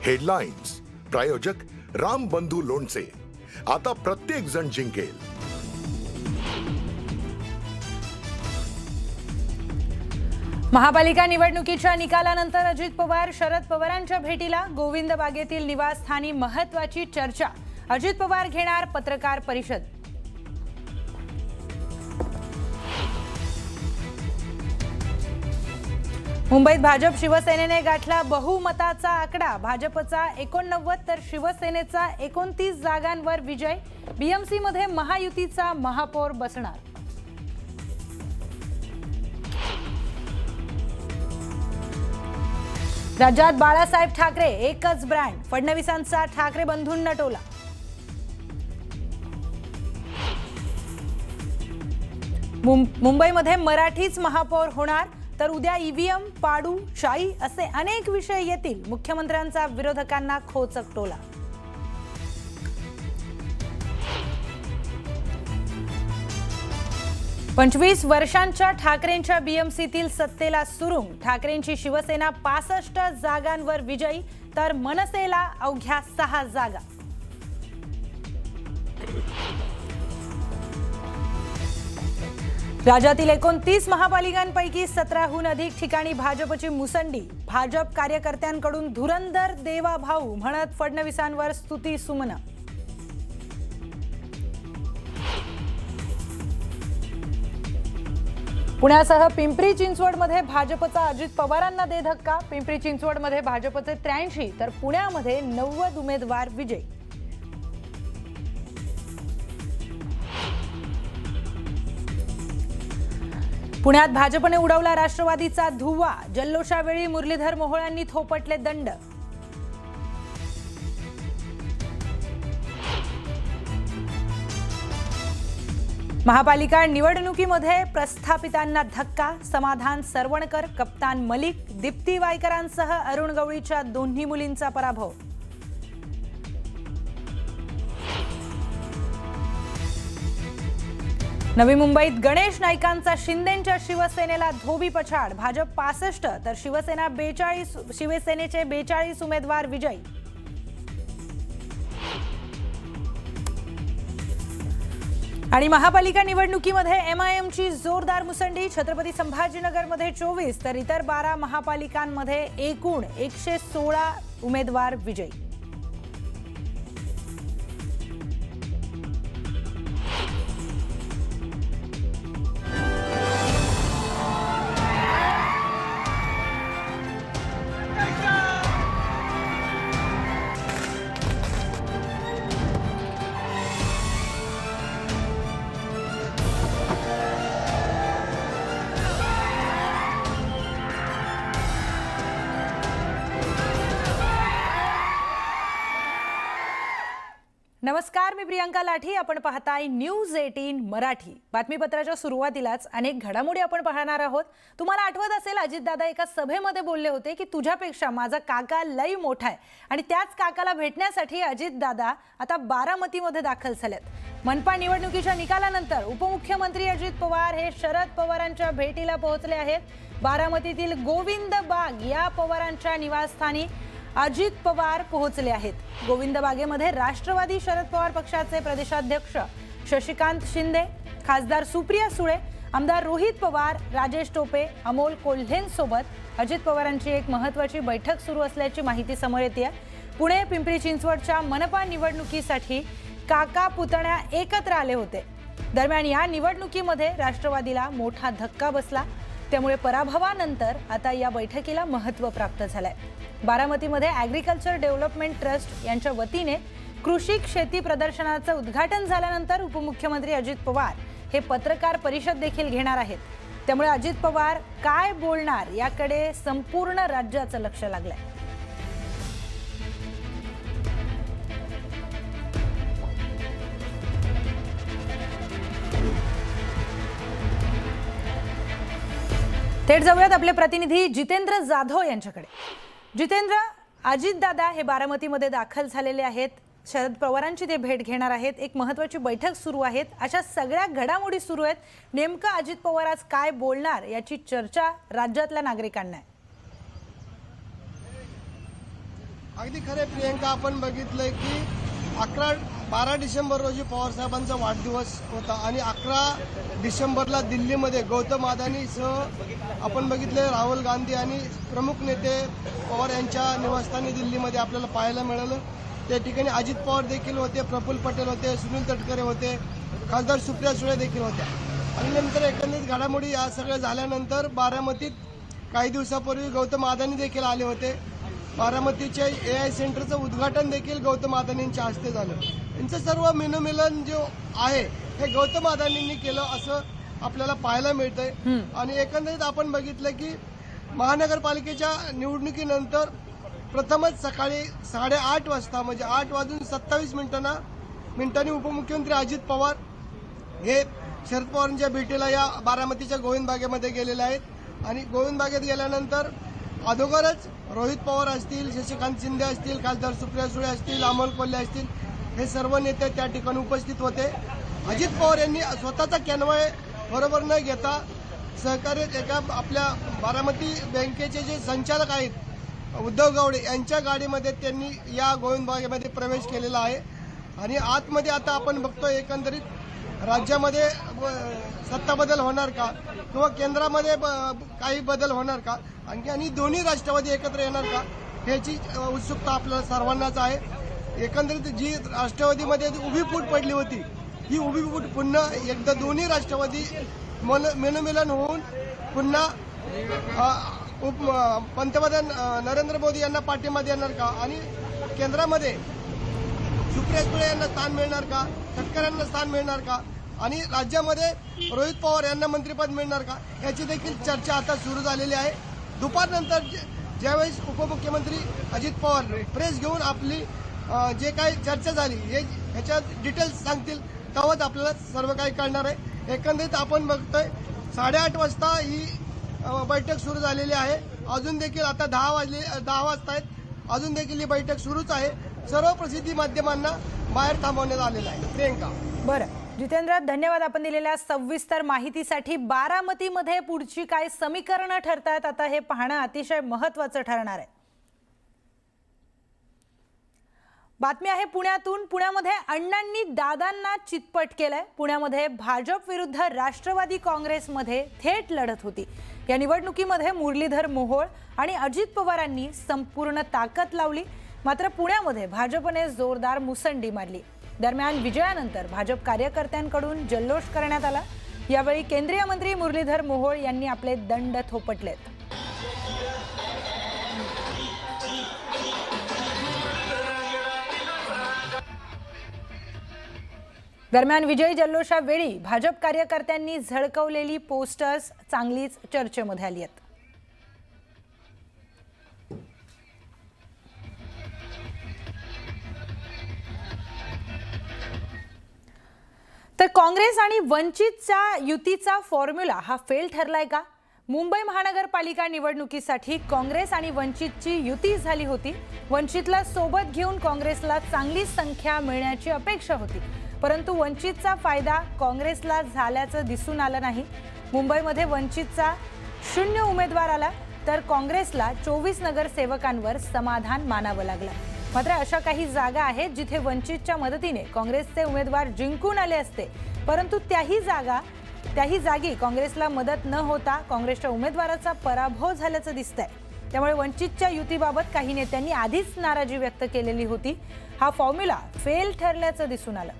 Headlines प्रायोजक राम बंधू लोणचे। आता प्रत्येक जण जिंकेल। महापालिका निवडणुकीच्या निकालानंतर अजित पवार शरद पवारांच्या भेटीला गोविंद बागेतील निवासस्थानी महत्त्वाची चर्चा। अजित पवार घेणार पत्रकार परिषद। मुंबईत भाजप शिवसेनेने गाठला बहुमताचा आकडा। भाजपचा 89 तर शिवसेनेचा 29 जागांवर विजय। बीएमसी मध्ये महायुतीचा महापौर बसणार। राज्यात बाळासाहेब ठाकरे एकच ब्रँड। फडणवीसांचा ठाकरे बंधूंना टोला। मुंबईमध्ये मराठीच महापौर होणार, तर उद्या ईव्हीएम पाडू शाही असे अनेक विषय येतील। मुख्यमंत्र्यांचा विरोधकांना खोचक टोला। पंचवीस वर्षांच्या ठाकरेंच्या बीएमसीतील सत्तेला सुरुंग। ठाकरेंची शिवसेना 65 जागांवर विजयी, तर मनसेला अवघ्या 6 जागा। राज्यातील 29 महापालिकांपैकी 17हून अधिक ठिकाणी भाजपची मुसंडी। भाजप कार्यकर्त्यांकडून धुरंधर देवा भाऊ म्हणत फडणवीसांवर स्तुती सुमन। पुण्यासह पिंपरी चिंचवडमध्ये भाजपचा अजित पवारांना दे धक्का। पिंपरी चिंचवडमध्ये भाजपचे 83 तर पुण्यामध्ये 90 उमेदवार विजयी। पुण्यात भाजपने उडवला राष्ट्रवादीचा धुव्वा। जल्लोषावेळी मुरलीधर मोहोळांनी थोपटले दंड। महापालिका निवडणुकीमध्ये प्रस्थापितांना धक्का। समाधान सरवणकर, कप्तान मलिक, दीप्ती वायकरांसह अरुण गवळीच्या दोन्ही मुलींचा पराभव। नवी मुंबईत गणेश नाईकांचा शिंदेंच्या शिवसेनेला धोबी पछाड। भाजप 65 तर शिवसेना 42, शिवसेनेचे 42 उमेदवार विजयी। आणि महापालिका निवडणुकीमध्ये एमआयएमची जोरदार मुसंडी। छत्रपती संभाजीनगरमध्ये 24 तर इतर 12 महापालिकांमध्ये एकूण 116 उमेदवार विजयी। नमस्कार, मी प्रियंका लाठी। आपण पाहताय न्यूज 18 मराठी। बातमीपत्राच्या सुरुवातीलाच अनेक घडामोडी आपण पाहणार आहोत। तुम्हाला आठवत असेल अजितदादा एका सभेमध्ये बोलले होते की तुझ्यापेक्षा माझा काका लई मोठा आहे, आणि त्याच काकाला भेटण्यासाठी अजितदादा आता बारामतीमध्ये दाखल झालेत। मनपा निवडणुकीच्या निकालानंतर उपमुख्यमंत्री अजित पवार हे शरद पवारांच्या भेटीला पोहोचले आहेत। बारामतीतील गोविंद बाग या पवारांच्या निवासस्थानी अजित पवार पोहोचले आहेत। गोविंद बागेमध्ये राष्ट्रवादी शरद पवार पक्षाचे प्रदेशाध्यक्ष शशिकांत शिंदे, खासदार सुप्रिया सुळे, आमदार रोहित पवार, राजेश टोपे, अमोल कोल्हेंसोबत अजित पवारांची एक महत्त्वाची बैठक सुरू असल्याची माहिती समोर येते। पुणे पिंपरी चिंचवडच्या मनपा निवडणुकीसाठी काका पुतण्या एकत्र आले होते। दरम्यान या निवडणुकीमध्ये राष्ट्रवादीला मोठा धक्का बसला, त्यामुळे पराभवानंतर आता या बैठकीला महत्त्व प्राप्त झालंय। बारामतीमध्ये ॲग्रिकल्चर डेव्हलपमेंट ट्रस्ट यांच्या वतीने कृषी शेती प्रदर्शनाचं उद्घाटन झाल्यानंतर उपमुख्यमंत्री अजित पवार हे पत्रकार परिषद देखील घेणार आहेत। त्यामुळे अजित पवार काय बोलणार याकडे संपूर्ण राज्याचं लक्ष लागलंय। थेट जाऊयात आपले प्रतिनिधी जितेंद्र जाधव यांच्याकडे। जितेंद्र, अजितदादा हे बारामतीमध्ये दाखल झालेले आहेत। शरद पवारांची ते भेट घेणार आहेत। एक महत्त्वाची बैठक सुरू आहे। अशा सगळ्या घडामोडी सुरू आहेत। नेमकं अजित पवार आज काय बोलणार याची चर्चा राज्यातल्या नागरिकांना आहे। अगदी खरे प्रियंका, आपण बघितलंय की 12 डिसेंबर रोजी पवार साहेबांचा वाढदिवस होता आणि 11 डिसेंबरला दिल्लीमध्ये गौतम अदानीसह आपण बघितले राहुल गांधी आणि प्रमुख नेते पवार यांच्या निवासस्थानी दिल्लीमध्ये आपल्याला पाहायला मिळालं। त्या ठिकाणी अजित पवार देखील होते, प्रफुल्ल पटेल होते, सुनील तटकरे होते, खासदार सुप्रिया सुळे देखील होत्या। आणि नंतर एकंदरीत घडामोडी या सगळ्या झाल्यानंतर बारामतीत काही दिवसापूर्वी गौतम अदानी देखील आले होते। बारामतीच्या AI सेंटरचं उद्घाटन देखील गौतम अदानींच्या हस्ते झालं। यांचं सर्व मिनोमिलन जो आहे हे गौतम अदानींनी केलं असं आपल्याला पाहायला मिळतंय। आणि एकंदरीत आपण बघितलं की महानगरपालिकेच्या निवडणुकीनंतर प्रथमच सकाळी 8:30 वाजता म्हणजे 8:27 मिनिटांनी उपमुख्यमंत्री अजित पवार हे शरद पवारांच्या भेटीला या बारामतीच्या गोविंद बागेमध्ये गेलेले आहेत। आणि गोविंद बागेत गेल्यानंतर अगोदरच रोहित पवार असतील, शशिकांत शिंदे असतील, खासदार सुप्रिया सुळे असतील, अमोल कोल्हे असतील, हे सर्व नेते त्या ठिकाणी उपस्थित होते। अजित पवार यांनी स्वतःचा कॅनवाय बरोबर न घेता सहकार्य एका आपल्या बारामती बँकेचे जे संचालक आहेत उद्धव गावडे यांच्या गाडीमध्ये त्यांनी या गोविंद बागेमध्ये प्रवेश केलेला आहे। आणि आतमध्ये आता आपण बघतोय एकंदरीत राज्यामध्ये सत्ता बदल होणार का किंवा केंद्रामध्ये काही बदल होणार का आणि दोन्ही राष्ट्रवादी एकत्र येणार का ह्याची उत्सुकता आपल्याला सर्वांनाच आहे। एकंदरीत जी राष्ट्रवादीमध्ये उभी फूट पडली होती ही उभी फूट पुन्हा एकदा दोन्ही राष्ट्रवादी मिनोमिलन होऊन पुन्हा पंतप्रधान नरेंद्र मोदी यांना पाठिंबा देणार का आणि केंद्रामध्ये सुप्रिया सुळे यांना स्थान मिळणार का, तटकरेंना स्थान मिळणार का आणि राज्यामध्ये रोहित पवार यांना मंत्रिपद मिळणार का याची देखील चर्चा आता सुरू झालेली आहे। दुपारनंतर ज्यावेळेस उपमुख्यमंत्री अजित पवार प्रेस घेऊन आपली जे काही चर्चा झाली ह्याच्यात डिटेल्स सांगतील तेव्हाच आपल्याला सर्व काही कळणार आहे। एकंदरीत आपण बघतोय 8:30 वाजता ही बैठक सुरू झालेली आहे। अजून देखील आता 10 वाजता आहेत, अजून देखील ही बैठक सुरूच आहे। सर्व प्रसिद्धी माध्यमांना बाहेर थांबवण्यात आलेलं आहे। प्रियंका, बरं जितेंद्र, धन्यवाद आपण दिलेल्या सविस्तर माहितीसाठी। बारामतीमध्ये पुढची काय समीकरणं ठरतात आता हे पाहणं अतिशय महत्त्वाचं ठरणार आहे। बातमी आहे पुण्यातून। पुण्यामध्ये अण्णांनी दादांना चितपट केलंय। पुण्यामध्ये भाजप विरुद्ध राष्ट्रवादी काँग्रेसमध्ये थेट लढत होती। या निवडणुकीमध्ये मुरलीधर मोहोळ आणि अजित पवारांनी संपूर्ण ताकद लावली, मात्र पुण्यामध्ये भाजपने जोरदार मुसंडी मारली। दरम्यान विजयानंतर भाजप कार्यकर्त्यांकडून जल्लोष करण्यात आला। यावेळी केंद्रीय मंत्री मुरलीधर मोहोळ यांनी आपले दंड थोपटलेत। दरम्यान विजयी जल्लोषावेळी भाजप कार्यकर्त्यांनी झळकवलेली पोस्टर्स चांगलीच चर्चेमध्ये आली आहेत। तर काँग्रेस आणि वंचितच्या युतीचा फॉर्म्युला हा फेल ठरलाय का? मुंबई महानगरपालिका निवडणुकीसाठी काँग्रेस आणि वंचितची युती झाली होती। वंचितला सोबत घेऊन काँग्रेसला चांगली संख्या मिळण्याची अपेक्षा होती, परंतु वंचितचा फायदा काँग्रेसला झाल्याचं दिसून आलं नाही। मुंबईमध्ये वंचितचा 0 उमेदवार आला तर काँग्रेसला 24 नगरसेवकांवर समाधान मानावं लागलं। मात्र अशा काही जागा आहेत जिथे वंचितच्या मदतीने काँग्रेसचे उमेदवार जिंकून आले असते, परंतु त्याही जागी काँग्रेसला मदत न होता काँग्रेसच्या उमेदवाराचा पराभव झाल्याचं दिसतंय। त्यामुळे वंचितच्या युतीबाबत काही नेत्यांनी आधीच नाराजी व्यक्त केलेली होती। हा फॉर्म्युला फेल ठरल्याचं दिसून आलं।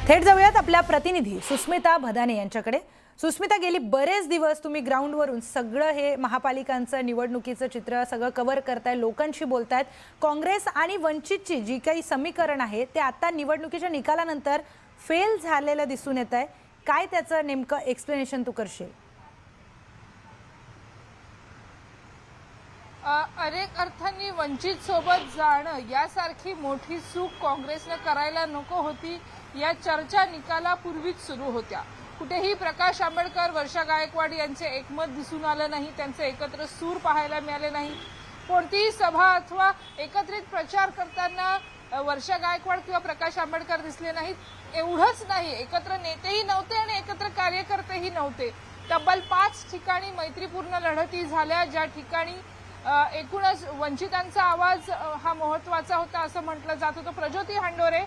थेट जाऊयात आपल्या प्रतिनिधी सुस्मिता भदाने यांच्याकडे। सुस्मिता, गेली बरेच दिवस तुम्ही ग्राउंडवरून सगळं हे महापालिकांचं निवडणुकीचं चित्र सगळं कव्हर करताय, लोकांशी बोलतायत। काँग्रेस आणि वंचितची जी काही समीकरण आहे ते आता निवडणुकीच्या निकालानंतर फेल झालेलं दिसून येत आहे। काय त्याचं नेमकं एक्सप्लेनेशन तू करशील? अनेक अर्थांनी वंचित सोबत जाणं यासारखी मोठी चूक काँग्रेसने करायला नको होती, या चर्चा निकालापूर्वीच सुरू होत्या। कुठेही प्रकाश आंबेडकर, वर्षा गायकवाड यांचे एकमत दिसून आलं नाही, त्यांचे एकत्र सूर पाहायला मिळाले नाही। कोणतीही सभा अथवा एकत्रित प्रचार करताना वर्षा गायकवाड किंवा प्रकाश आंबेडकर दिसले नाहीत. एवढंच नाही, एकत्र नेतेही नव्हते आणि एकत्र कार्यकर्तेही नव्हते. तब्बल 5 ठिकाणी मैत्रीपूर्ण लढती झाल्या, ज्या ठिकाणी एकूणच वंचितांचा आवाज हा महत्वाचा होता असं म्हटलं जात होतं. प्रज्योती हांडोरे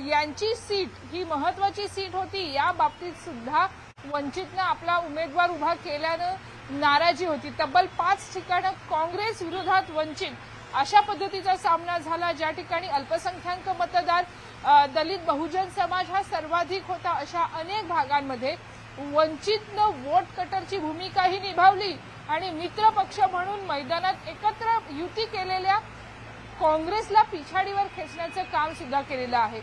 यांची सीट ही महत्वाची सीट होती. या बाबतीत सुद्धा वंचितनं आपला उमेदवार उभा केल्यानं नाराजी होती. तब्बल 5 ठिकाणं काँग्रेस विरोधात वंचित अशा पद्धतीचा सामना झाला, ज्या ठिकाणी अल्पसंख्याक मतदार, दलित बहुजन समाज हा सर्वाधिक होता. अशा अनेक भागांमध्ये वंचितनं वोट कटरची भूमिकाही निभावली आणि मित्र पक्ष म्हणून मैदानात एकत्र युती केलेल्या काँग्रेसला पिछाडीवर खेचण्याचं काम सुद्धा केलेलं आहे.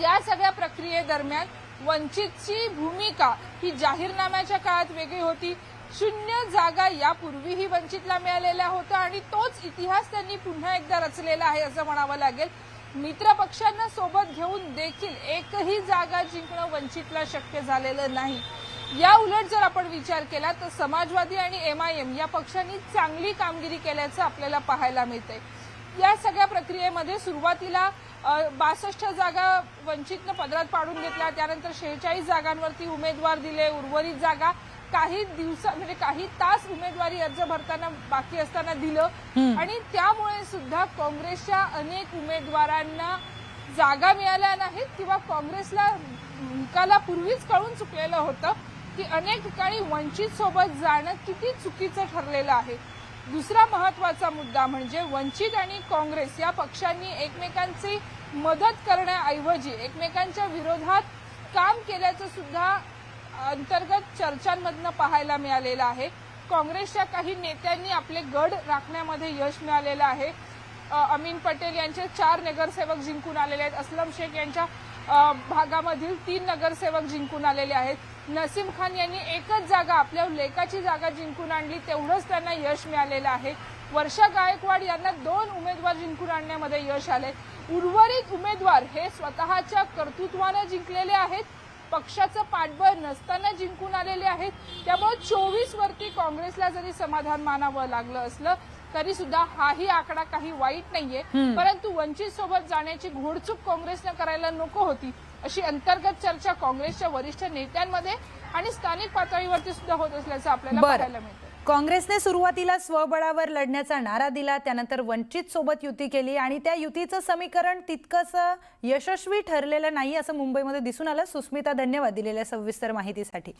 या सगळ्या प्रक्रियेदरम्यान वंचितची भूमिका ही जाहीरनाम्याच्या काळात वेगळी होती. 0 जागा यापूर्वीही वंचितला मिळालेल्या होत्या आणि तोच इतिहास त्यांनी पुन्हा एकदा रचलेला आहे असं म्हणावं लागेल. मित्र पक्षांना सोबत घेऊन देखील एकही जागा जिंकणं वंचितला शक्य झालेलं नाही. या उलट जर आपण विचार केला तर समाजवादी आणि MIM या पक्षांनी चांगली कामगिरी केल्याचं आपल्याला पाहायला मिळतंय. या सगळ्या प्रक्रियेमध्ये सुरुवातीला 62 जागा वंचितनं पदरात पाडून घेतल्या, त्यानंतर 46 जागांवरती उमेदवार दिले. उर्वरित जागा काही म्हणजे काही तास उमेदवारी अर्ज भरताना बाकी असताना दिलं आणि त्यामुळे सुद्धा काँग्रेसच्या अनेक उमेदवारांना जागा मिळाल्या नाहीत किंवा काँग्रेसला निकालापूर्वीच कळून चुकलेलं होतं की अनेक ठिकाणी वंचित सोबत जाणं किती चुकीचं ठरलेलं आहे. दुसरा महत्वाचा मुद्दा म्हणजे वंचित आणि काँग्रेस या पक्षांनी एकमेकांची मदत करण्याऐवजी एकमेकांच्या विरोधात काम केल्याचं सुद्धा अंतर्गत चर्चांमधनं पाहायला मिळालेलं आहे. काँग्रेसच्या काही नेत्यांनी आपले गड राखण्यामध्ये यश मिळालेलं आहे. अमीन पटेल यांचे 4 नगरसेवक जिंकून आलेले आहेत. अस्लम शेख यांच्या भागामधील 3 नगरसेवक जिंकून आलेले आहेत. नसीम खान यांनी एकच जागा, आपल्या लेकाची जागा जिंकून आणली, तेवढंच त्यांना यश मिळालेलं आहे. वर्षा गायकवाड यांना 2 उमेदवार जिंकून आणण्यामध्ये यश आले. उर्वरित उमेदवार हे स्वतःच्या कर्तृत्वाने जिंकलेले आहेत, पक्षाचं पाठबळ नसताना जिंकून आलेले आहेत. त्यामुळे 24 वरती काँग्रेसला जरी समाधान मानावं लागलं असलं तरी सुद्धा हाही आकडा काही वाईट नाहीये. परंतु वंचित सोबत जाण्याची घोडचूक काँग्रेसनं करायला नको होती अशी अंतर्गत चर्चा काँग्रेसच्या वरिष्ठ नेत्यांमध्ये आणि स्थानिक पातळीवरती सुद्धा होत असल्याचं आपल्याला पाहायला मिळतं. काँग्रेसने सुरुवातीला स्वबळावर लढण्याचा नारा दिला, त्यानंतर वंचित सोबत युती केली आणि त्या युतीचं समीकरण तितकंसं यशस्वी ठरलेलं नाही असं मुंबईमध्ये दिसून आलं. सुस्मिता, धन्यवाद दिलेल्या सविस्तर माहितीसाठी.